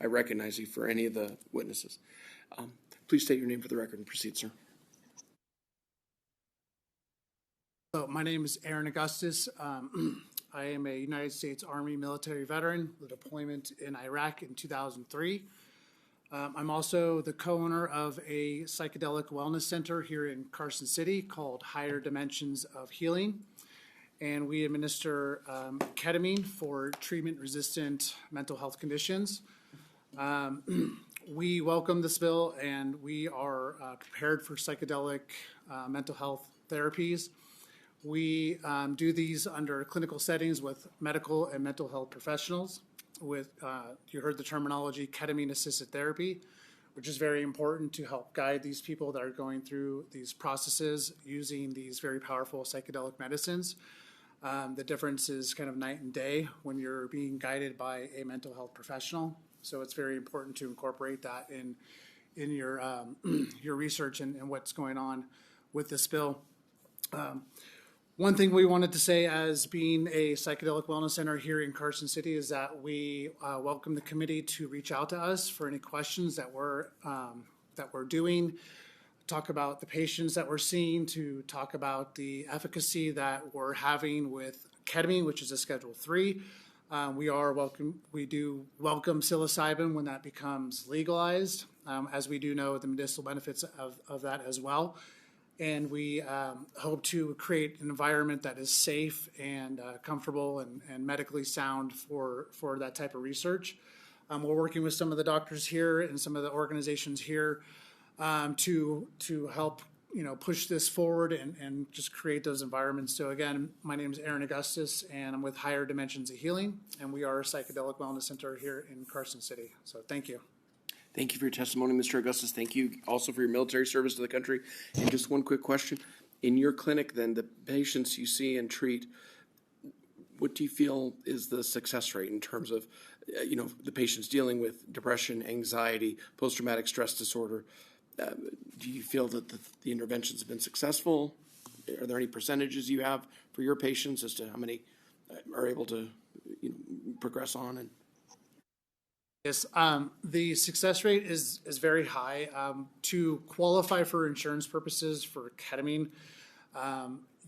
I recognize you for any of the witnesses. Please state your name for the record and proceed, sir. So my name is Aaron Augustus. I am a United States Army military veteran with deployment in Iraq in 2003. I'm also the co-owner of a psychedelic wellness center here in Carson City called Higher Dimensions of Healing. And we administer ketamine for treatment-resistant mental health conditions. We welcome this bill, and we are prepared for psychedelic mental health therapies. We do these under clinical settings with medical and mental health professionals with, you heard the terminology, ketamine-assisted therapy, which is very important to help guide these people that are going through these processes using these very powerful psychedelic medicines. The difference is kind of night and day when you're being guided by a mental health professional. So it's very important to incorporate that in your your research and what's going on with this bill. One thing we wanted to say as being a psychedelic wellness center here in Carson City is that we welcome the committee to reach out to us for any questions that we're doing, talk about the patients that we're seeing, to talk about the efficacy that we're having with ketamine, which is a Schedule 3. We do welcome psilocybin when that becomes legalized, as we do know the medicinal benefits of that as well. And we hope to create an environment that is safe and comfortable and medically sound for that type of research. We're working with some of the doctors here and some of the organizations here to help push this forward and just create those environments. So again, my name is Aaron Augustus, and I'm with Higher Dimensions of Healing, and we are a psychedelic wellness center here in Carson City. So thank you. Thank you for your testimony, Mr. Augustus. Thank you also for your military service to the country. And just one quick question. In your clinic, then, the patients you see and treat, what do you feel is the success rate in terms of, the patients dealing with depression, anxiety, post-traumatic stress disorder? Do you feel that the interventions have been successful? Are there any percentages you have for your patients as to how many are able to progress on? And Yes, the success rate is very high. To qualify for insurance purposes for ketamine,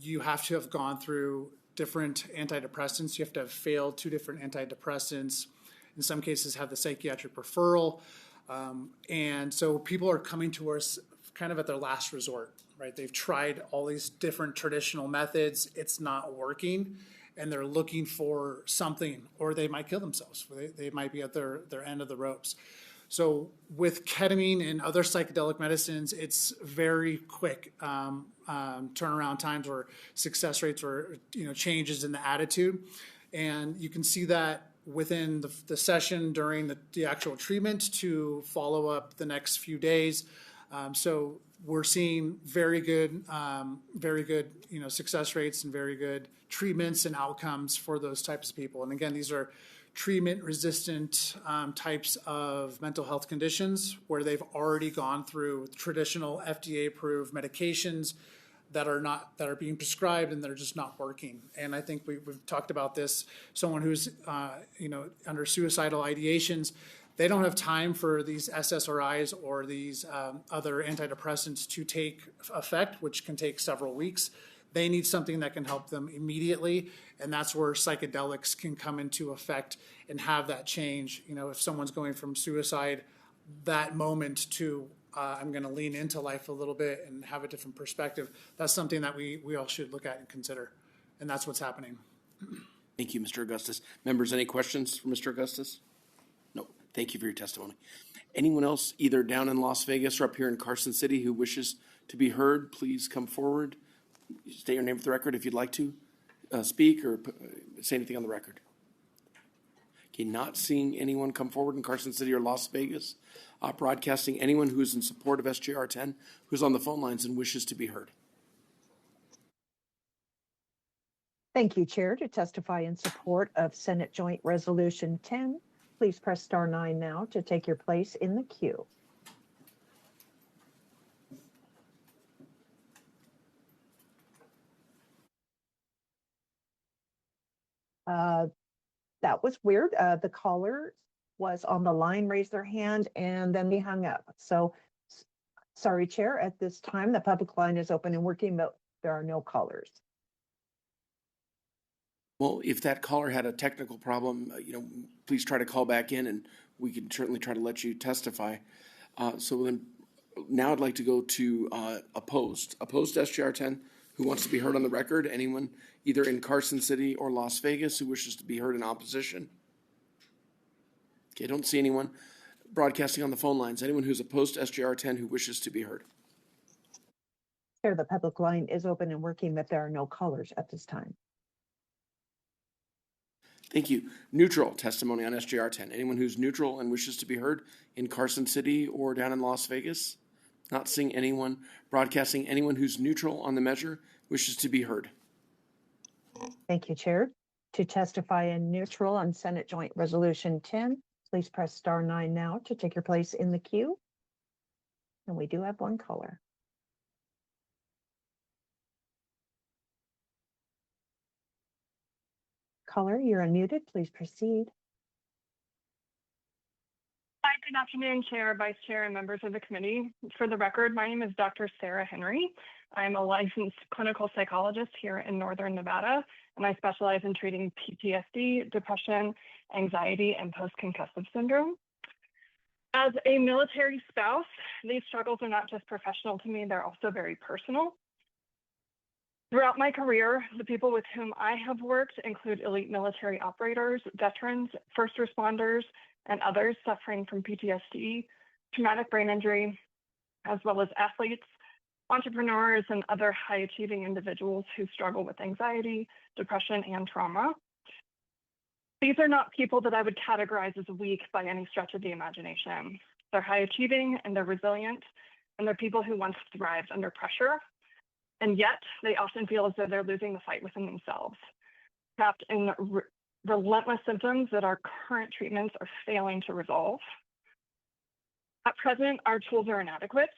you have to have gone through different antidepressants. You have to have failed 2 different antidepressants. In some cases, have the psychiatric referral. And so people are coming to us kind of at their last resort, right? They've tried all these different traditional methods. It's not working. And they're looking for something, or they might kill themselves. They might be at their end of the ropes. So with ketamine and other psychedelic medicines, it's very quick turnaround times or success rates or changes in the attitude. And you can see that within the session during the actual treatment to follow up the next few days. So we're seeing very good success rates and very good treatments and outcomes for those types of people. And again, these are treatment-resistant types of mental health conditions where they've already gone through traditional FDA-approved medications that are being prescribed and they're just not working. And I think we've talked about this. Someone who's under suicidal ideations, they don't have time for these SSRIs or these other antidepressants to take effect, which can take several weeks. They need something that can help them immediately, and that's where psychedelics can come into effect and have that change. If someone's going from suicide, that moment to I'm going to lean into life a little bit and have a different perspective, that's something that we all should look at and consider, and that's what's happening. Thank you, Mr. Augustus. Members, any questions for Mr. Augustus? No. Thank you for your testimony. Anyone else, either down in Las Vegas or up here in Carson City, who wishes to be heard, please come forward. State your name for the record if you'd like to speak or say anything on the record. Okay, not seeing anyone come forward in Carson City or Las Vegas. Broadcasting anyone who is in support of SJR 10 who's on the phone lines and wishes to be heard. Thank you, Chair. To testify in support of Senate Joint Resolution 10, please press star 9 now to take your place in the queue. That was weird. The caller was on the line raised their hand and then they hung up. So sorry, Chair, at this time, the public line is open and working, but there are no callers. Well, if that caller had a technical problem, please try to call back in and we can certainly try to let you testify. So then now I'd like to go to opposed SGR 10. Who wants to be heard on the record? Anyone either in Carson City or Las Vegas who wishes to be heard in opposition? Okay, don't see anyone. Broadcasting on the phone lines. Anyone who's opposed to SGR 10 who wishes to be heard? Chair, the public line is open and working, but there are no callers at this time. Thank you. Neutral testimony on SGR 10. Anyone who's neutral and wishes to be heard in Carson City or down in Las Vegas? Not seeing anyone. Broadcasting. Anyone who's neutral on the measure wishes to be heard. Thank you, Chair. To testify in neutral on Senate Joint Resolution 10, please press *9 now to take your place in the queue. And we do have one caller. Caller, you're unmuted. Please proceed. Hi, good afternoon, Chair, Vice Chair, and members of the committee. For the record, my name is Dr. Sarah Henry. I'm a licensed clinical psychologist here in Northern Nevada, and I specialize in treating PTSD, depression, anxiety, and post-concussive syndrome. As a military spouse, these struggles are not just professional to me, they're also very personal. Throughout my career, the people with whom I have worked include elite military operators, veterans, first responders, and others suffering from PTSD, traumatic brain injury, as well as athletes, entrepreneurs, and other high-achieving individuals who struggle with anxiety, depression, and trauma. These are not people that I would categorize as weak by any stretch of the imagination. They're high-achieving and they're resilient, and they're people who once thrived under pressure, and yet they often feel as though they're losing the fight within themselves, trapped in relentless symptoms that our current treatments are failing to resolve. At present, our tools are inadequate.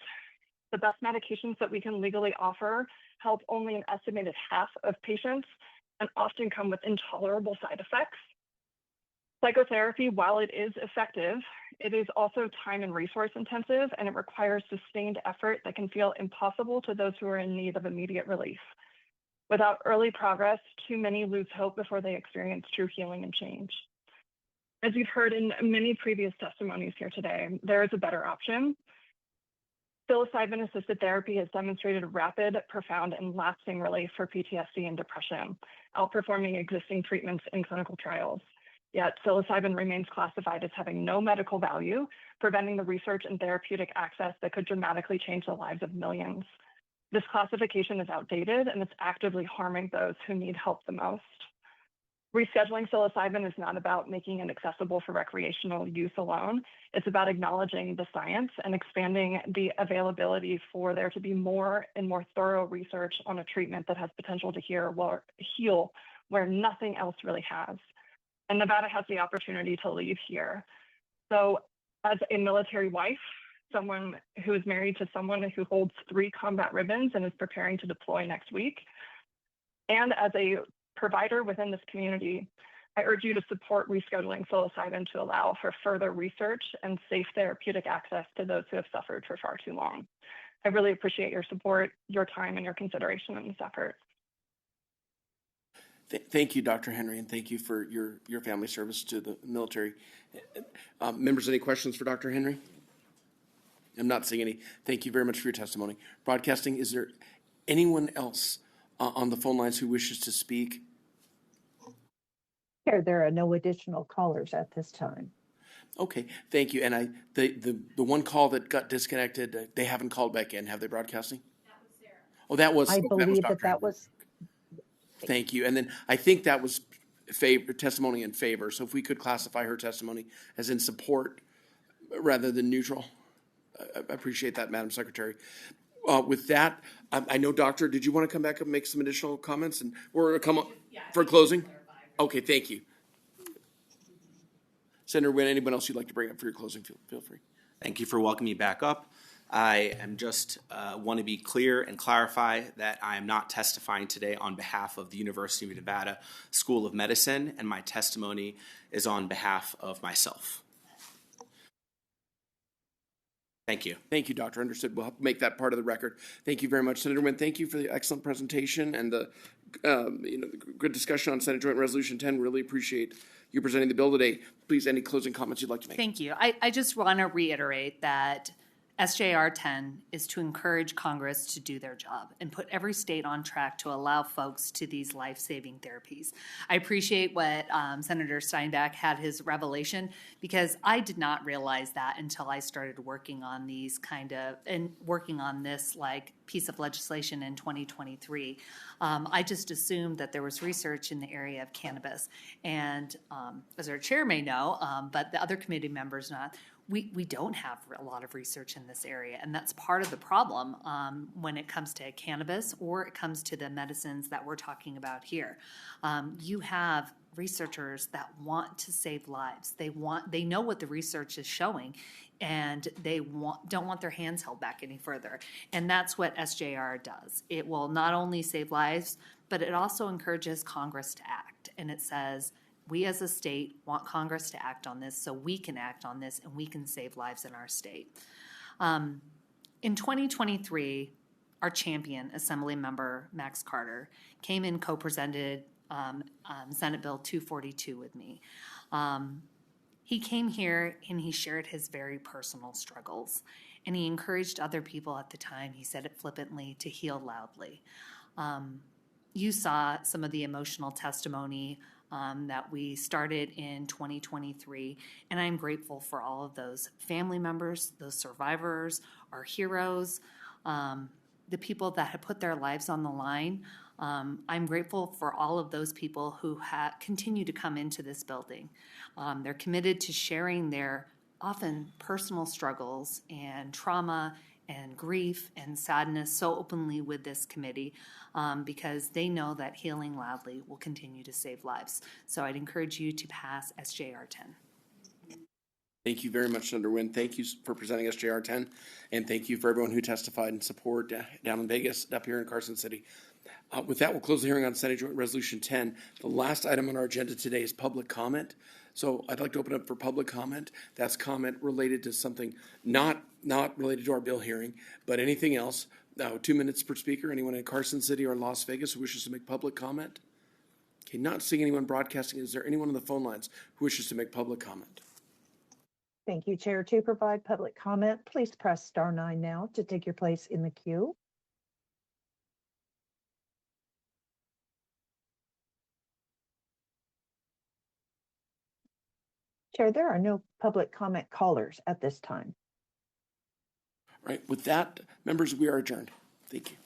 The best medications that we can legally offer help only an estimated half of patients and often come with intolerable side effects. Psychotherapy, while it is effective, it is also time and resource intensive, and it requires sustained effort that can feel impossible to those who are in need of immediate relief. Without early progress, too many lose hope before they experience true healing and change. As you've heard in many previous testimonies here today, there is a better option. Psilocybin-assisted therapy has demonstrated rapid, profound, and lasting relief for PTSD and depression, outperforming existing treatments in clinical trials. Yet psilocybin remains classified as having no medical value, preventing the research and therapeutic access that could dramatically change the lives of millions. This classification is outdated and it's actively harming those who need help the most. Rescheduling psilocybin is not about making it accessible for recreational use alone. It's about acknowledging the science and expanding the availability for there to be more and more thorough research on a treatment that has potential to heal where nothing else really has. And Nevada has the opportunity to lead here. So as a military wife, someone who is married to someone who holds 3 combat ribbons and is preparing to deploy next week, and as a provider within this community, I urge you to support rescheduling psilocybin to allow for further research and safe therapeutic access to those who have suffered for far too long. I really appreciate your support, your time, and your consideration in this effort. Thank you, Dr. Henry, and thank you for your family service to the military. Members, any questions for Dr. Henry? I'm not seeing any. Thank you very much for your testimony. Broadcasting, is there anyone else on the phone lines who wishes to speak? There are no additional callers at this time. Okay, thank you. And the one call that got disconnected, they haven't called back in, have they, broadcasting? That was Sarah. Oh, that was. I believe Dr. that was. Thank you. And then I think that was testimony in favor. So if we could classify her testimony as in support rather than neutral. I appreciate that, Madam Secretary. With that, I know, Doctor, did you want to come back and make some additional comments? And we're going to come up for closing? Okay, thank you. Senator Wynn, anyone else you'd like to bring up for your closing, feel free. Thank you for welcoming me back up. I am just want to be clear and clarify that I am not testifying today on behalf of the University of Nevada School of Medicine, and my testimony is on behalf of myself. Thank you. Thank you, Doctor. Understood. We'll have to make that part of the record. Thank you very much, Senator Nguyen. Thank you for the excellent presentation and the the good discussion on Senate Joint Resolution 10. Really appreciate you presenting the bill today. Please, any closing comments you'd like to make? Thank you. I just want to reiterate that SJR 10 is to encourage Congress to do their job and put every state on track to allow folks to these life-saving therapies. I appreciate what Senator Steinbach had his revelation, because I did not realize that until I started working on these working on this piece of legislation in 2023. I just assumed that there was research in the area of cannabis, and as our chair may know, but the other committee members not, we don't have a lot of research in this area, and that's part of the problem when it comes to cannabis or it comes to the medicines that we're talking about here. You have researchers that want to save lives. They know what the research is showing, and they don't want their hands held back any further. And that's what SJR does. It will not only save lives, but it also encourages Congress to act. And it says, we as a state want Congress to act on this so we can act on this and we can save lives in our state. In 2023, our champion, Assembly Member Max Carter, came and co-presented Senate Bill 242 with me. He came here and he shared his very personal struggles, and he encouraged other people at the time, he said it flippantly, to heal loudly. You saw some of the emotional testimony that we started in 2023, and I'm grateful for all of those family members, those survivors, our heroes, the people that have put their lives on the line. I'm grateful for all of those people who continue to come into this building. They're committed to sharing their often personal struggles and trauma and grief and sadness so openly with this committee, because they know that healing loudly will continue to save lives. So I'd encourage you to pass SJR 10. Thank you very much, Senator Nguyen. Thank you for presenting SJR 10, and thank you for everyone who testified in support down in Vegas, up here in Carson City. With that, we'll close the hearing on Senate Joint Resolution 10. The last item on our agenda today is public comment. So I'd like to open up for public comment. That's comment related to something not related to our bill hearing, but anything else. 2 minutes per speaker. Anyone in Carson City or Las Vegas who wishes to make public comment? Okay, not seeing anyone broadcasting. Is there anyone on the phone lines who wishes to make public comment? Thank you, Chair. To provide public comment, please press star 9 now to take your place in the queue. Chair, there are no public comment callers at this time. All right, with that, members, we are adjourned. Thank you.